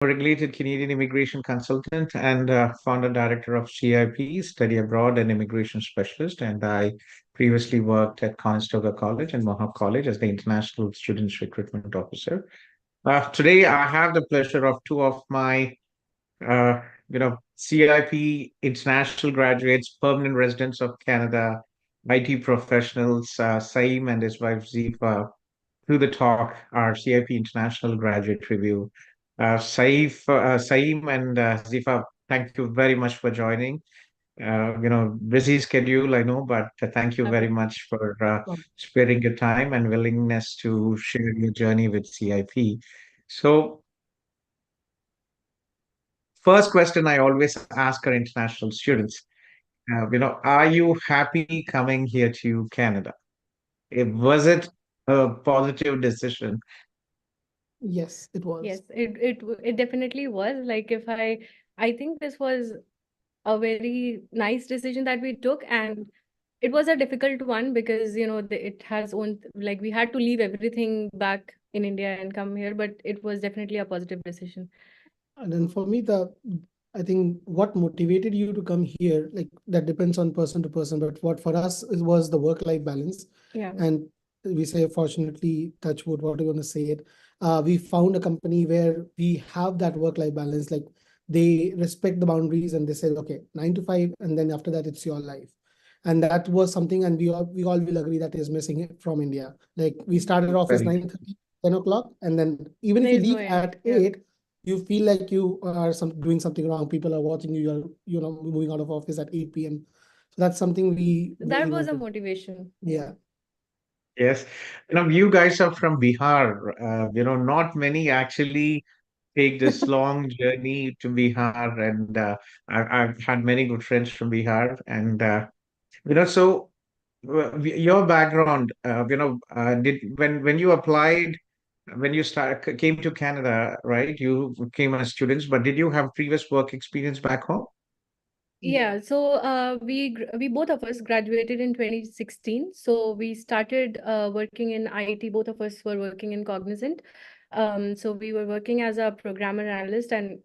a regulated Canadian immigration consultant and founder director of CIP, Study Abroad and Immigration Specialist. And I previously worked at Conestoga College and Mohawk College as the International Students Recruitment Officer. Today, I have the pleasure of two of my, uh, CIP international graduates, permanent residents of Canada, IT professionals, Saeem and his wife Zifa, to the talk, our CIP International Graduate Review. Saeem and Zifa, thank you very much for joining. Busy schedule, I know, but thank you very much for sparing your time and willingness to share your journey with CIP. So, first question I always ask our international students, are you happy coming here to Canada? Was it a positive decision? Yes, it Yes, was. it definitely was. Like I think this was a very nice decision that we took, and it was a difficult one because it has own, like, we had to leave everything back in India and come here, but it was definitely a positive decision. And then for me, I think what motivated you to come here, like that depends on person to person. But what for us was the work-life balance. Yeah. And we say, fortunately, touch wood, what you want to say it. We found a company where we have that work-life balance. Like they respect the boundaries and they say, okay, 9 to 5, and then after that, it's your life. And that was something, and we all will agree that is missing it from India. Like we started office Very 9:30, 10 o'clock, and then even if There you is no leave end. at Yeah. 8, you feel like you are doing something wrong. People are watching you. You're moving out of office at 8 p.m. So that's something we That really was a wanted. motivation. Yeah. Yes. You guys are from Bihar. Not many actually take this long journey to Bihar, and I've had many good friends from Bihar, and so your background, did when you applied, when you came to Canada, right? You came as students, but did you have previous work experience back home? Yeah, so we both of us graduated in 2016. So we started working in IT. Both of us were working in Cognizant. So we were working as a programmer analyst, and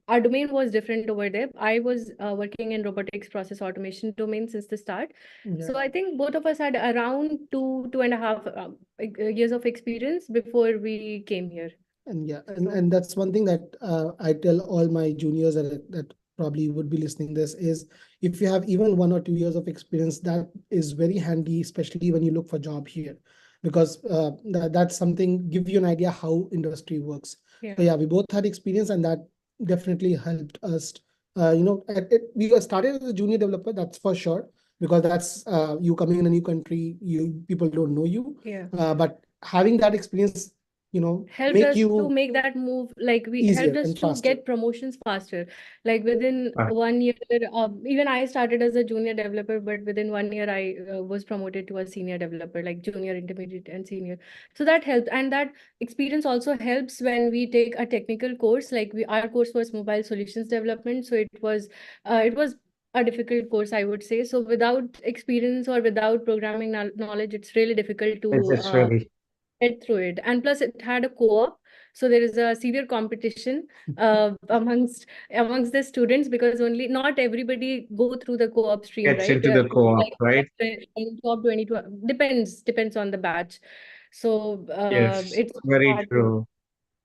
our domain was different over there. I was working in robotics process automation domain since the start. Yeah. So I think both of us had around 2.5 years of experience before we came here. And yeah, So and that's one thing that I tell all my juniors that probably would be listening this is, if you have even 1 or 2 years of experience, that is very handy, especially when you look for job here, because that's something give you an idea how industry works. yeah. So yeah, we both had experience, and that definitely helped us. We got started as a junior developer, that's for sure, because that's you coming in a new country, you people don't know you. Yeah. But having that experience, Helped make us to you make that move, like we helped easier us and to faster. get promotions faster, like within Uh, 1 year. Even I started as a junior developer, but within 1 year I was promoted to a senior developer, like junior, intermediate, and senior. So that helped, and that experience also helps when we take a technical course. Like our course was mobile solutions development, so it was a difficult course, I would say. So without experience or without programming knowledge, it's really difficult it's, to it's really get through it. And plus it had a co-op, so there is a severe competition amongst the students, because only not everybody go through the co-op stream, gets right? into the co-op, Like right? co-op 20 depends on the batch. So Yes, it's very hard to, true.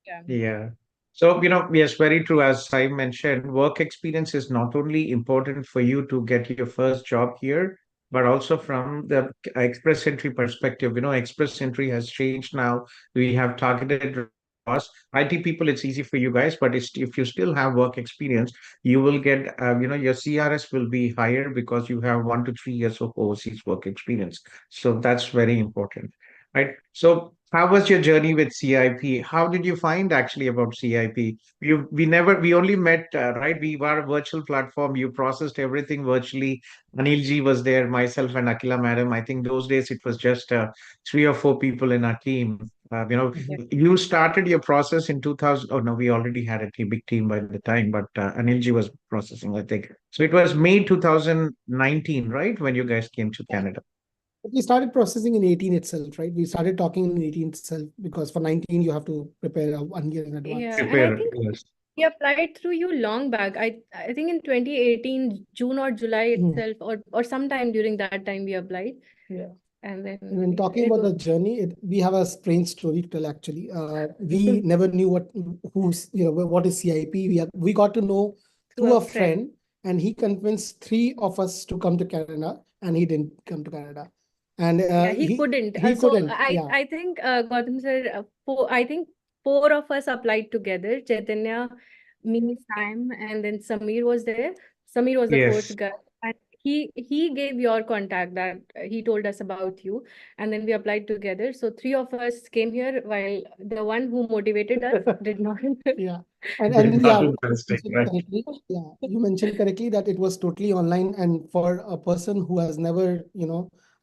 yeah. Yeah. So, yes, very true. As I mentioned, work experience is not only important for you to get your first job here, but also from the express entry perspective. Express entry has changed now. We have targeted us. IT people, it's easy for you guys, but if you still have work experience, you will get, your CRS will be higher because you have 1 to 3 years of overseas work experience. So that's very important. Right. So how was your journey with CIP? How did you find actually about CIP? We only met, right? We were a virtual platform. You processed everything virtually. Anil ji was there, myself and Akila madam. I think those days it was just 3 or 4 people in our team. Mhm. You started your process in 2000. Oh no, we already had a big team by the time, but Anil ji was processing, I think. So it was May 2019, right? When you guys came to Canada. We started processing in 18 itself, right? We started talking in 18 itself, because for 19 you have to prepare 1 year in Yeah, advance. and I Prepare, think yes. We applied through you long back. I think in 2018, June or July itself, or sometime during that time we applied. Yeah. And then And when talking about the journey, we have a strange story to tell actually. We never knew what is CIP. We got to know through a friend, and he convinced 3 of us to come to Canada, and he didn't come to Canada. And yeah, he couldn't. He So couldn't. I think Gautham sir, I think 4 of us applied together. Chaitanya, me, Sam, and then Samir was there. Samir was the Yes. 4th guy. And he gave your contact, that he told us about you, and then we applied together. So 3 of us came here, while the one who motivated us did not. Yeah. Did not Yeah, do the mistake, right? you mentioned correctly that it was totally online, and for a person who has never,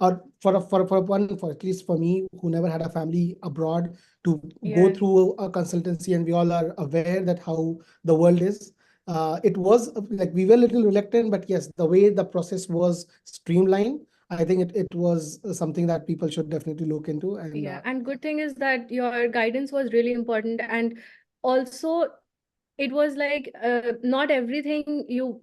or for at least for me, who never had a family abroad, to go Yeah. through a consultancy, and we all are aware that how the world is. It was like we were a little reluctant, but yes, the way the process was streamlined, I think it was something that people should definitely look into. And Yeah, and good thing is that your guidance was really important, and also it was like not everything you.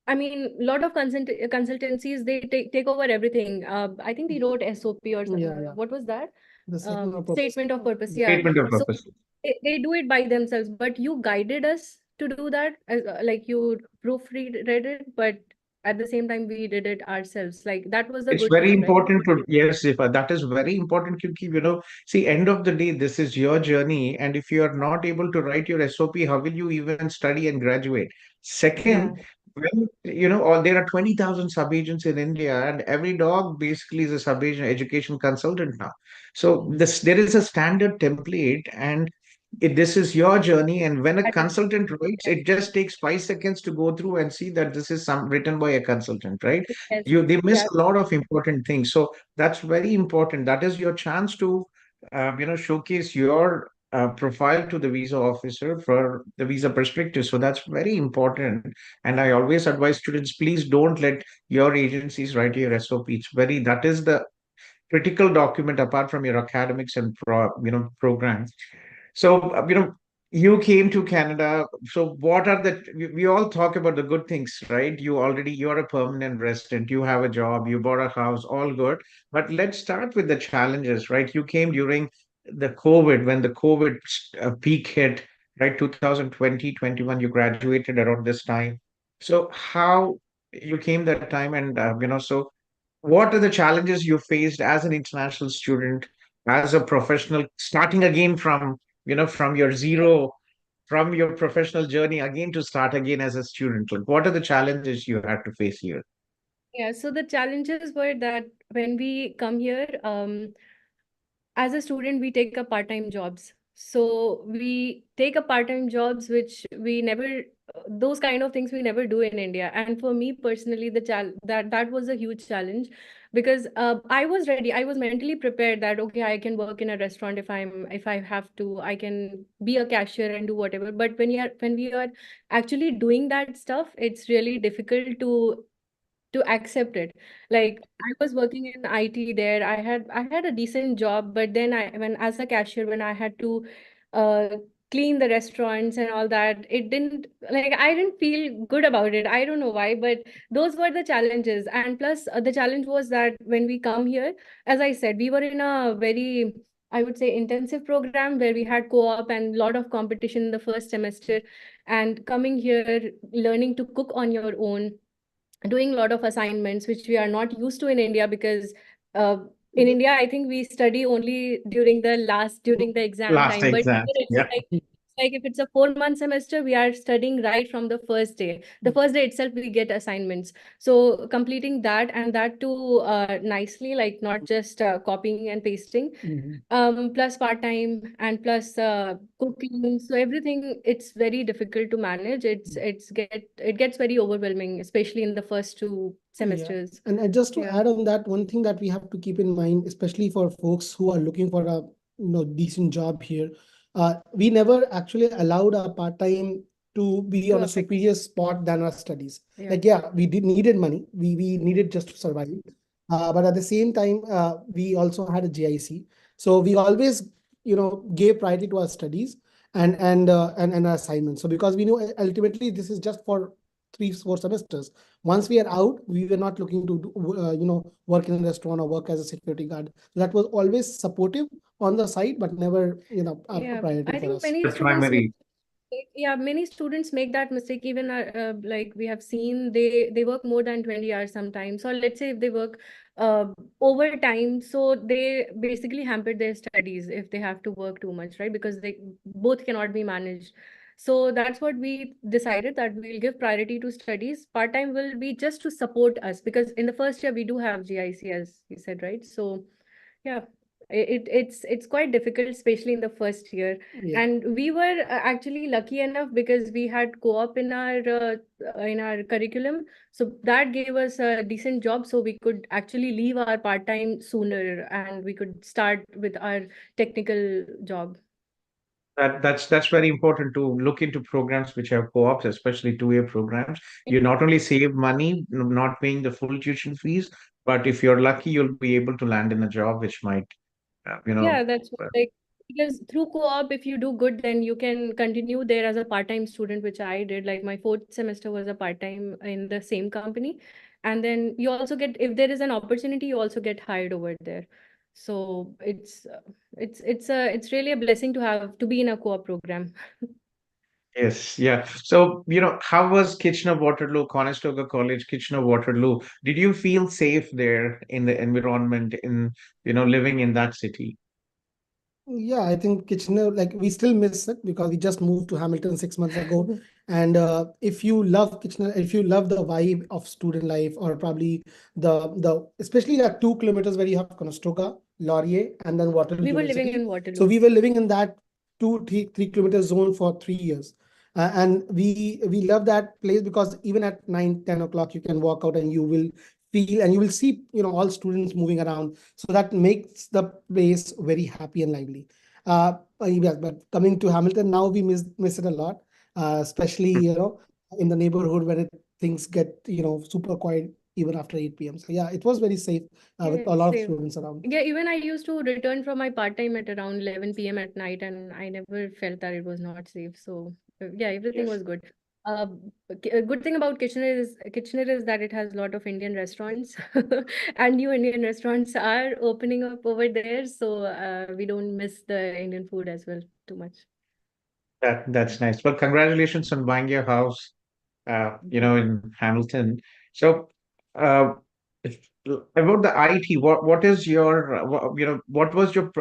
I mean, a lot of consultancies, they take over everything. I think they wrote SOP or something. yeah. What was that? The statement of purpose. Statement of purpose. Yeah. Statement of So purpose. they do it by themselves, but you guided us to do that. Like you proofread read it, but at the same time we did it ourselves. Like that was the It's good very thing, right? important to, yes, Zifa, that is very important to keep, see, end of the day, this is your journey. And if you are not able to write your SOP, how will you even study and graduate? Yeah. Second, when, there are 20,000 sub-agents in India, and every dog basically is a sub-agent education consultant now. So there is a standard template, and this is your journey. And when a That is, consultant writes, it just takes 5 seconds to go through and see that this is some written by a consultant, right? yes. They miss Yeah. a lot of important things. So that's very important. That is your chance to showcase your profile to the visa officer for the visa perspective. So that's very important. And I always advise students, please don't let your agencies write your SOP. That is the critical document apart from your academics and programs. So, you came to Canada. So, what are we all talk about the good things, right? You're a permanent resident, you have a job, you bought a house, all good. But let's start with the challenges, right? You came during the COVID, when the COVID peak hit, right? 2020, 21, you graduated around this time. So, how you came that time, and, so what are the challenges you faced as an international student, as a professional, starting again from, from your zero, from your professional journey again to start again as a student? Like, what are the challenges you had to face here? Yeah, so the challenges were that when we come here, as a student, we take up part-time jobs. So we take up part-time jobs, which we never, those kind of things we never do in India. And for me personally, that was a huge challenge, because I was ready. I was mentally prepared that okay, I can work in a restaurant if I have to. I can be a cashier and do whatever. But when we are actually doing that stuff, it's really difficult to accept it. Like I was working in IT there. I had a decent job, but then when as a cashier, when I had to uh clean the restaurants and all that, it didn't, like, I didn't feel good about it. I don't know why, but those were the challenges. And plus the challenge was that when we come here, as I said, we were in a very, I would say, intensive program where we had co-op and a lot of competition in the first semester. And coming here, learning to cook on your own, doing a lot of assignments which we are not used to in India, because uh, in India I think we study only during the exam Last time, but exam. here it's Yeah. like if it's a 4 month semester, we are studying right from the first day. The first day itself we get assignments, so completing that, and that too nicely, like not just copying and pasting. Plus part-time and plus cooking, so everything, it's very difficult to manage. It gets very overwhelming, especially in the first 2 semesters. And just to Yeah. add on that, one thing that we have to keep in mind, especially for folks who are looking for a decent job here, we never actually allowed our part-time to be To on a affect. superior spot than our studies. Yeah. Like, yeah, we needed money. We needed just to survive. But at the same time, we also had a GIC. So we always, gave priority to our studies. and assignments. So because we know ultimately this is just for 3-4 semesters. Once we are out, we were not looking to do, work in a restaurant or work as a security guard. That was always supportive on the side, but never, a Yeah, priority I for think us. many The students make primary. many students make that mistake. Even like we have seen, they work more than 20 hours sometimes. Or let's say if they work uh, overtime, so they basically hamper their studies if they have to work too much, right? Because they both cannot be managed. So that's what we decided, that we'll give priority to studies. Part-time will be just to support us, because in the first year we do have GIC, as you said, right? So yeah, it's quite difficult, especially in the first year. Yeah. And we were actually lucky enough because we had co-op in our curriculum, so that gave us a decent job. So we could actually leave our part-time sooner, and we could start with our technical job. That's very important to look into programs which have co-ops, especially two-year programs. You not only save money, not paying the full tuition fees, but if you're lucky, you'll be able to land in a job which might, uh, you know, Yeah, that's what, uh, like, because through co-op, if you do good, then you can continue there as a part-time student, which I did. Like my fourth semester was a part-time in the same company. And then you also get, if there is an opportunity, you also get hired over there. So it's really a blessing to have to be in a co-op program. yes, yeah. So, how was Kitchener-Waterloo, Conestoga College, Kitchener-Waterloo? Did you feel safe there in the environment, living in that city? Yeah, I think Kitchener, like we still miss it because we just moved to Hamilton 6 months ago. Mhm. And if you love Kitchener, if you love the vibe of student life, or probably the especially the 2 kilometers where you have Conestoga, Laurier, and then Waterloo We were living University. in So Waterloo. we were living in that 3 kilometer zone for 3 years. And we love that place because even at 9-10 o'clock, you can walk out and you will feel and you will see, all students moving around. So that makes the place very happy and lively. Yeah, but coming to Hamilton now, we miss it a lot, especially in the neighborhood where things get super quiet even after 8 p.m. So yeah, it was very safe with a Yeah, lot of same. students around. Yeah, even I used to return from my part-time at around 11 p.m. at night, and I never felt that it was not safe. So yeah, everything Yes. was good. Uh, a good thing about Kitchener is that it has a lot of Indian restaurants, and new Indian restaurants are opening up over there. So we don't miss the Indian food as well too much. That's nice. Well, congratulations on buying your house, in Hamilton. So, uh, about the IT, what is your, what was your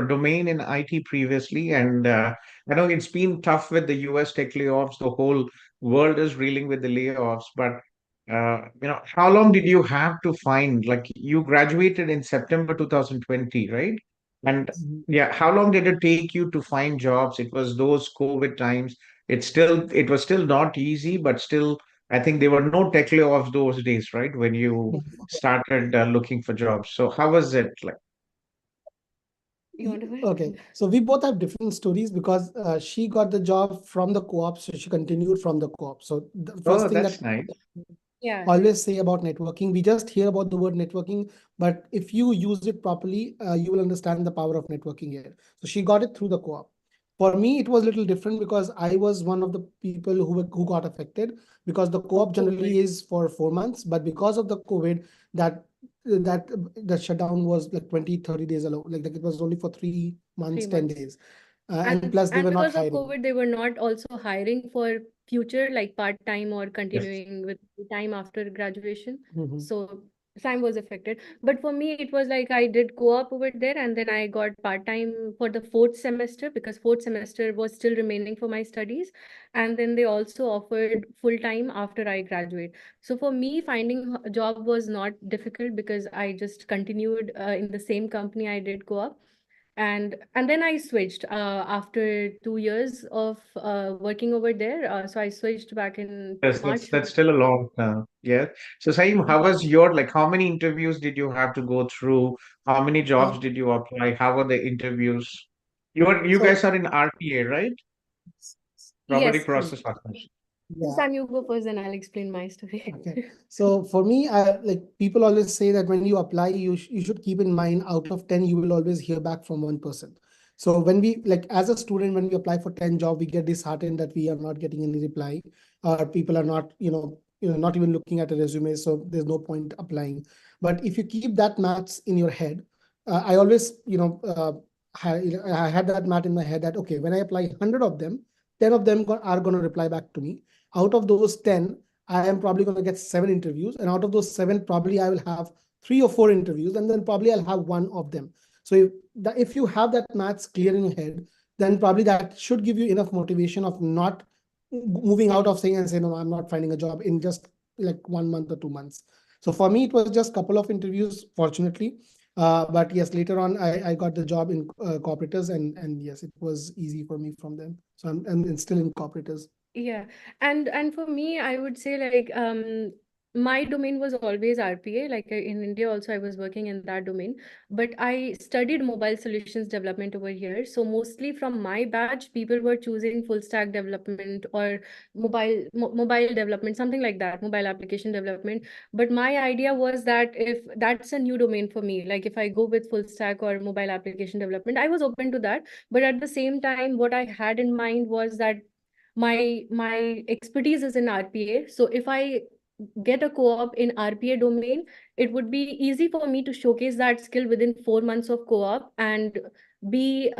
domain in IT previously? And I know it's been tough with the US tech layoffs. The whole world is reeling with the layoffs. But how long did you have to find? Like you graduated in September 2020, right? And Mhm. yeah, how long did it take you to find jobs? It was those COVID times. It was still not easy, but still, I think there were no tech layoffs those days, right? When you started looking for jobs. So how was it like? You want to go Okay, ahead? so we both have different stories because she got the job from the co-op, so she continued from the co-op. So the first Oh, thing that that's nice. Yeah, always say about networking. We just hear about the word networking, but if you use it properly, you will understand the power of networking here. So she got it through the co-op. For me, it was a little different because I was one of the people who got affected because the of co-op COVID. generally is for 4 months, but because of the COVID, that that that shutdown was like 20-30 days alone. Like it was only for 3 months, 10 3 months. days. And And plus they and were not because of hiring. COVID, they were not also hiring for future, like part-time or Yes. continuing with time after graduation. Mhm. So time was affected. But for me, it was like I did co-op over there, and then I got part-time for the fourth semester because fourth semester was still remaining for my studies. And then they also offered full-time after I graduate. So for me, finding a job was not difficult because I just continued in the same company I did co-op. And then I switched after 2 years of working over there. So I switched back in Yes, that's March. that's still a long time. Yeah. So Saeem, how was your like how many interviews did you have to go through? How many jobs Uh, did you apply? How were the interviews? You so guys are in RPA, right? Robotic Yes. process automation. This yeah. time you go first, and I'll explain my story. Okay. So for me, like people always say that when you apply, you should keep in mind out of 10, you will always hear back from one person. So when we, like, as a student, when we apply for 10 jobs, we get disheartened that we are not getting any reply, or people are not, not even looking at a resume. So there's no point applying. But if you keep that maths in your head, I always, I had that math in my head that, okay, when I apply 100 of them, 10 of them are going to reply back to me. Out of those 10, I am probably going to get 7 interviews. And out of those 7, probably I will have 3 or 4 interviews, and then probably I'll have one of them. So if you have that maths clear in your head, then probably that should give you enough motivation of not moving out of saying and saying, no, I'm not finding a job in just like 1 month or 2 months. So for me, it was just a couple of interviews, fortunately. But yes, later on, I got the job in cooperators, and yes, it was easy for me from them. So I'm still in cooperators. Yeah, and for me, I would say like my domain was always RPA. Like in India, also I was working in that domain, but I studied mobile solutions development over here. So mostly from my batch, people were choosing full stack development or mobile development, something like that, mobile application development. But my idea was that if that's a new domain for me, like if I go with full stack or mobile application development, I was open to that. But at the same time, what I had in mind was that my expertise is in RPA. So if I get a co-op in RPA domain, it would be easy for me to showcase that skill within 4 months of co-op and be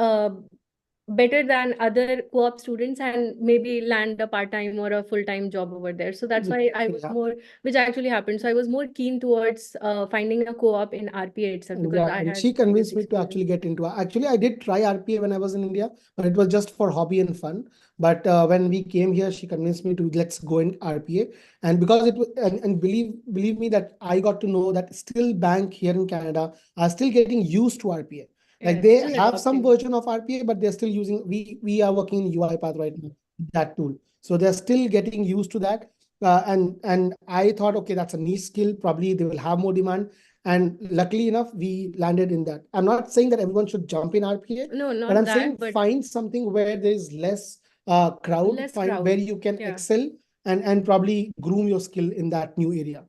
better than other co-op students and maybe land a part-time or a full-time job over there. So that's why I was more, which actually happened. So I was more keen towards finding a co-op in RPA itself because I And had she convinced me to experience. actually get into it. Actually, I did try RPA when I was in India, but it was just for hobby and fun. But when we came here, she convinced me to let's go in RPA. And because it was, and believe me that I got to know that still bank here in Canada are still getting used to RPA. Like Yeah, they still have some adopting. version of RPA, but they're still using, we are working in UiPath right now, that tool. So they're still getting used to that. And I thought, okay, that's a niche skill. Probably they will have more demand. And luckily enough, we landed in that. I'm not saying that everyone should jump in RPA, No, but not I'm that, saying but find something where there's less crowd, less find where crowd. you can Yeah. excel and probably groom your skill in that new area.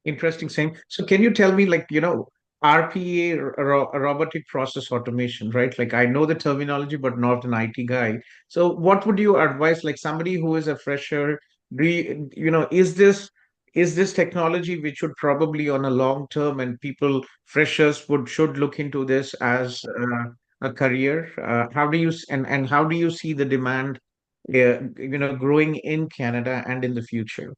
Interesting saying. So can you tell me, like, RPA, robotic process automation, right? Like I know the terminology, but not an IT guy. So what would you advise, like somebody who is a fresher, is this technology which should probably on a long term and people freshers should look into this as a career? How do you and how do you see the demand, growing in Canada and in the future?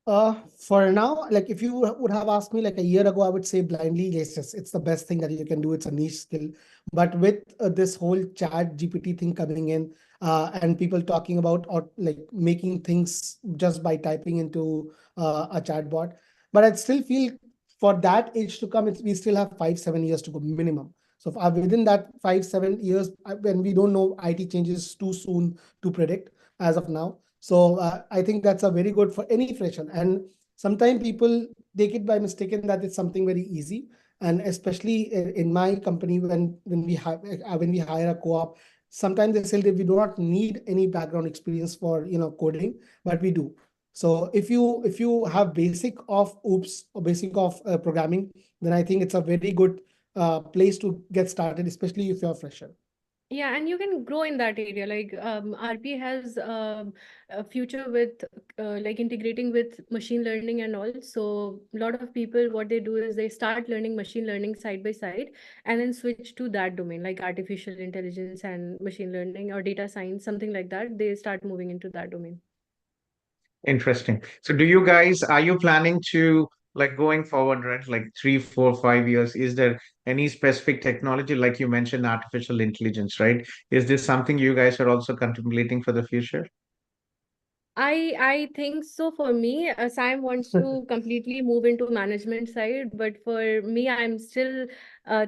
For now, like if you would have asked me like a year ago, I would say blindly, yes, it's the best thing that you can do. It's a niche skill. But with this whole chat GPT thing coming in, and people talking about or like making things just by typing into a chatbot, but I still feel for that age to come, we still have 5-7 years to go minimum. So within that 5-7 years, when we don't know, IT changes too soon to predict as of now. So I think that's a very good for any fresher. And sometimes people take it by mistaken that it's something very easy. And especially in my company, when we hire a co-op, sometimes they say that we do not need any background experience for coding, but we do. So if you have basic of OOPS or basic of programming, then I think it's a very good place to get started, especially if you're a fresher. Yeah, and you can grow in that area. Like RP has a future with like integrating with machine learning and all. So a lot of people, what they do is they start learning machine learning side by side and then switch to that domain, like artificial intelligence and machine learning or data science, something like that. They start moving into that domain. Interesting. So are you planning to, like, going forward, right? Like 3, 4, 5 years, is there any specific technology, like you mentioned, artificial intelligence, right? Is this something you guys are also contemplating for the future? I think so. For me, Sam wants to completely move into management side, but for me, I'm still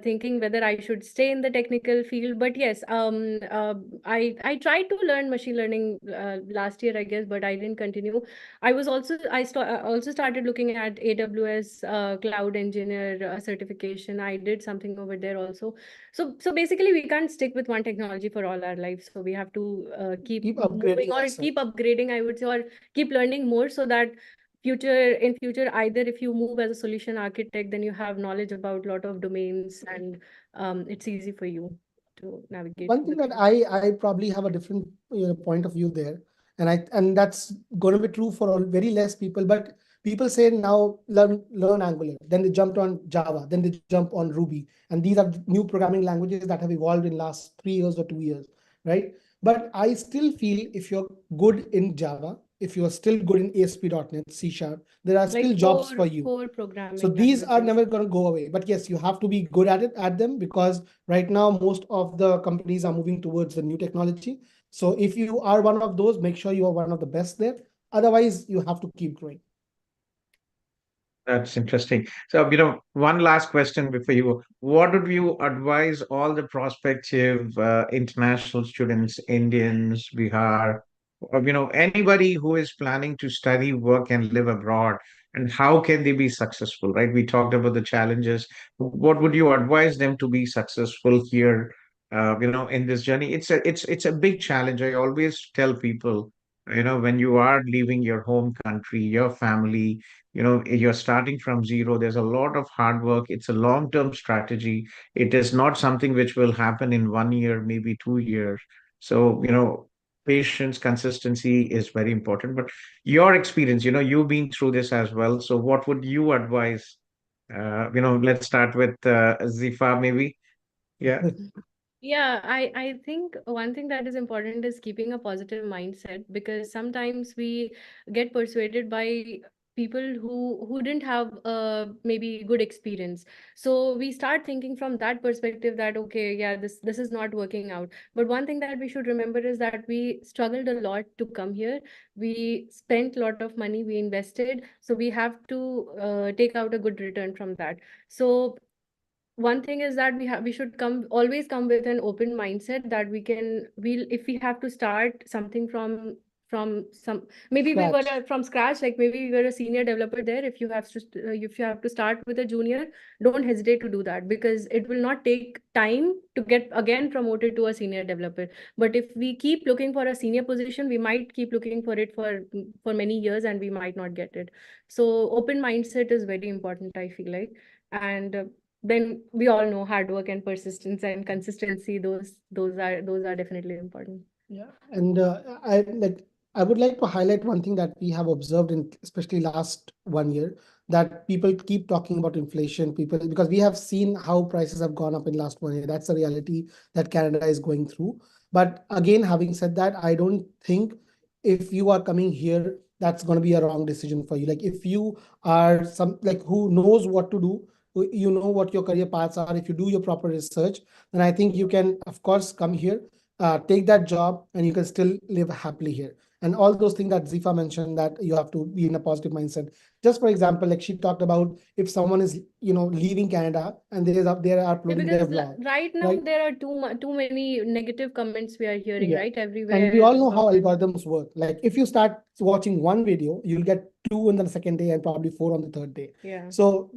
thinking whether I should stay in the technical field. But yes, I tried to learn machine learning last year, I guess, but I didn't continue. I also started looking at AWS cloud engineer certification. I did something over there also. So basically, we can't stick with one technology for all our lives. So we have to keep Keep moving upgrading or ourselves. keep upgrading, I would say, or keep learning more so that future, either if you move as a solution architect, then you have knowledge about a lot of domains, and it's easy for you to navigate One thing with that it. I probably have a different point of view there, and that's going to be true for very less people. But people say now learn Angular, then they jumped on Java, then they jump on Ruby, and these are new programming languages that have evolved in last 3 years or 2 years, right? But I still feel if you're good in Java, if you're still good in ASP.NET, C Sharp, there are still Like jobs for you. core So programming these are languages. never going to go away. But yes, you have to be good at them, because right now most of the companies are moving towards the new technology. So if you are one of those, make sure you are one of the best there. Otherwise, you have to keep growing. That's interesting. So, one last question before you. What would you advise all the prospective international students, Indians, Bihar, or, anybody who is planning to study, work, and live abroad, and how can they be successful, right? We talked about the challenges. What would you advise them to be successful here, in this journey? It's a big challenge. I always tell people, when you are leaving your home country, your family, you're starting from zero. There's a lot of hard work. It's a long term strategy. It is not something which will happen in 1 year, maybe 2 years. So, patience, consistency is very important. But your experience, you've been through this as well. So what would you advise? Let's start with Zifa, maybe. Yeah. Yeah, I think one thing that is important is keeping a positive mindset, because sometimes we get persuaded by people who didn't have maybe good experience. So we start thinking from that perspective that okay, yeah, this is not working out. But one thing that we should remember is that we struggled a lot to come here. We spent a lot of money, we invested, so we have to take out a good return from that. So one thing is that we should always come with an open mindset, that we'll if we have to start something from some, maybe we were Scratch. from scratch, like maybe we were a senior developer there. If you have to start with a junior, don't hesitate to do that, because it will not take time to get again promoted to a senior developer. But if we keep looking for a senior position, we might keep looking for it for many years, and we might not get it. So open mindset is very important, I feel like. And then we all know hard work and persistence and consistency, those are definitely important. Yeah, and I would like to highlight one thing that we have observed in especially last 1 year, that people keep talking about inflation, people, because we have seen how prices have gone up in last 1 year. That's the reality that Canada is going through. But again, having said that, I don't think if you are coming here, that's going to be a wrong decision for you. Like if you are some like who knows what to do, you know what your career paths are. If you do your proper research, then I think you can, of course, come here, take that job, and you can still live happily here. And all those things that Zifa mentioned, that you have to be in a positive mindset. Just for example, like she talked about, if someone is leaving Canada and they are Yeah, uploading their because vlog, right now right? there are too many negative comments we are hearing, Yeah. right, And we everywhere all know how about it. algorithms work. Like if you start watching one video, you'll get two on the second day and probably four on the third day. Yeah. So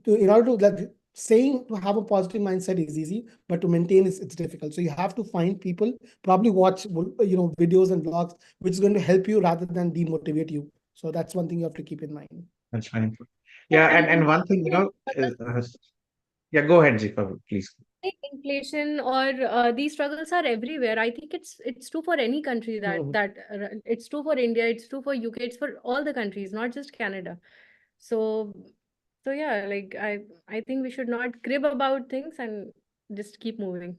in order to saying to have a positive mindset is easy, but to maintain it's difficult. So you have to find people, probably watch videos and vlogs, which is going to help you rather than demotivate you. So that's one thing you have to keep in mind. That's fine. Yeah, Yeah. And, and and one thing, yeah, go ahead, Zifa, please. inflation or these struggles are everywhere. I think it's true for any country, it's true for India, it's true for UK, it's for all the countries, not just Canada. So yeah, like I think we should not crib about things and just keep moving.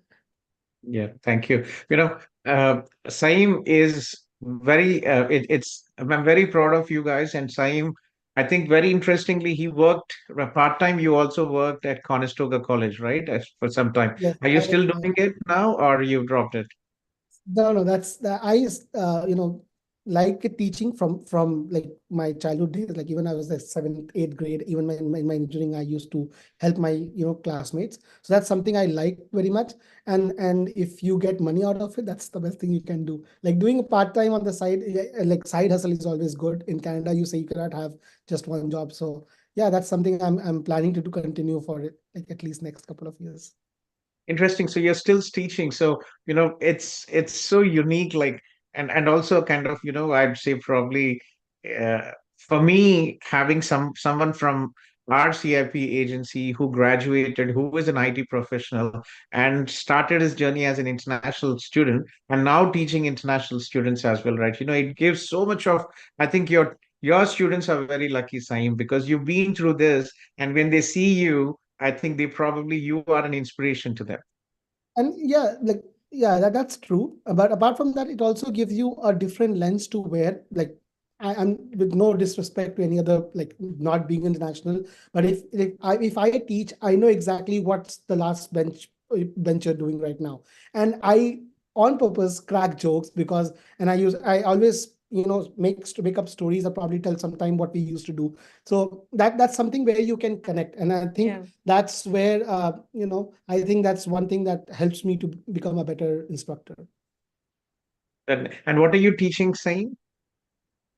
Yeah, thank you. Saim is I'm very proud of you guys. And Saim, I think very interestingly, he worked part time. You also worked at Conestoga College, right? For some time. Yes, Are you that was still my. doing it now, or you've dropped it? No, that's the I like teaching from like my childhood days. Like even I was like seventh, eighth grade, even my engineering, I used to help my classmates. So that's something I like very much. And if you get money out of it, that's the best thing you can do. Like doing a part time on the side, like side hustle is always good. In Canada, you say you cannot have just one job. So yeah, that's something I'm planning to do, continue for it, like at least next couple of years. Interesting. So you're still teaching. So, it's so unique, like, and also kind of, I'd say probably for me, having someone from our CIP agency who graduated, who is an IT professional and started his journey as an international student and now teaching international students as well, right? It gives so much of, I think your students are very lucky, Saim, because you've been through this, and when they see you, I think you are an inspiration to them. And yeah, like yeah, that's true. But apart from that, it also gives you a different lens to wear. Like I'm with no disrespect to any other, like not being international, but if I teach, I know exactly what's the last bencher doing right now, and I on purpose crack jokes because, and I always make up stories or probably tell sometime what we used to do. So that's something where you can connect, and I think Yeah. that's where I think that's one thing that helps me to become a better instructor. And what are you teaching, Saim?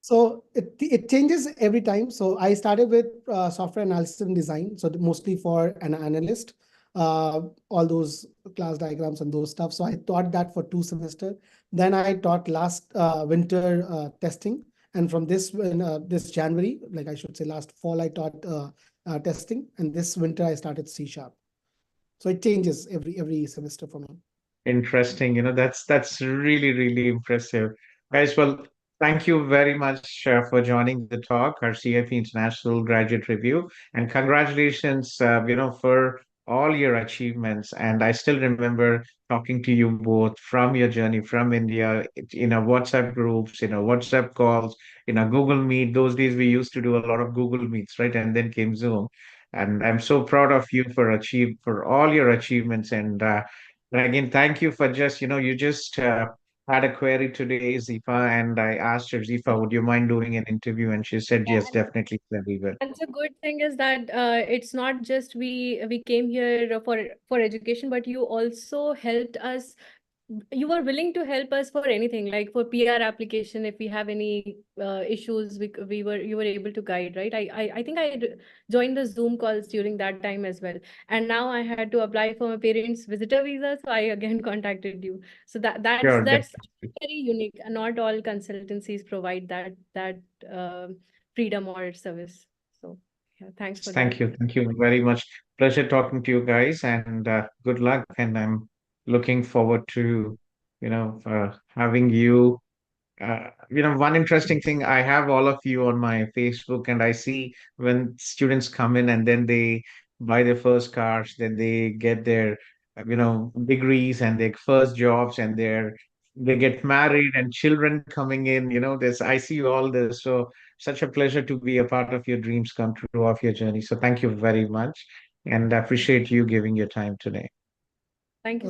So it changes every time. So I started with software analysis and design, so mostly for an analyst, all those class diagrams and those stuff. So I taught that for 2 semesters. Then I taught last winter testing, and from this January, like I should say last fall, I taught testing, and this winter I started C#. So it changes every semester for me. Interesting. That's really, really impressive. Guys, well, thank you very much for joining the talk, our CFE International Graduate Review, and congratulations, for all your achievements. And I still remember talking to you both from your journey from India, in our WhatsApp groups, in our WhatsApp calls, in our Google Meet. Those days we used to do a lot of Google Meets, right? And then came Zoom. And I'm so proud of you for all your achievements. And again, thank you for you just had a query today, Zifa, and I asked her, Zifa, would you mind doing an interview? And she said, yes, definitely, we will. And the good thing is that it's not just we came here for education, but you also helped us. You were willing to help us for anything, like for PR application. If we have any issues, you were able to guide, right? I think joined the Zoom calls during that time as well. And now I had to apply for my parents' visitor visa, so I again contacted you. So Sure, that's definitely. very unique. Not all consultancies provide that freedom or service. So yeah, thanks for that. Thank you. Thank you very much. Pleasure talking to you guys, and good luck. And I'm looking forward to, having you. One interesting thing, I have all of you on my Facebook, and I see when students come in and then they buy their first cars, then they get their, degrees and their first jobs, and they get married and children coming in. I see all this. So such a pleasure to be a part of your dreams come true of your journey. So thank you very much, and I appreciate you giving your time today. Thank you.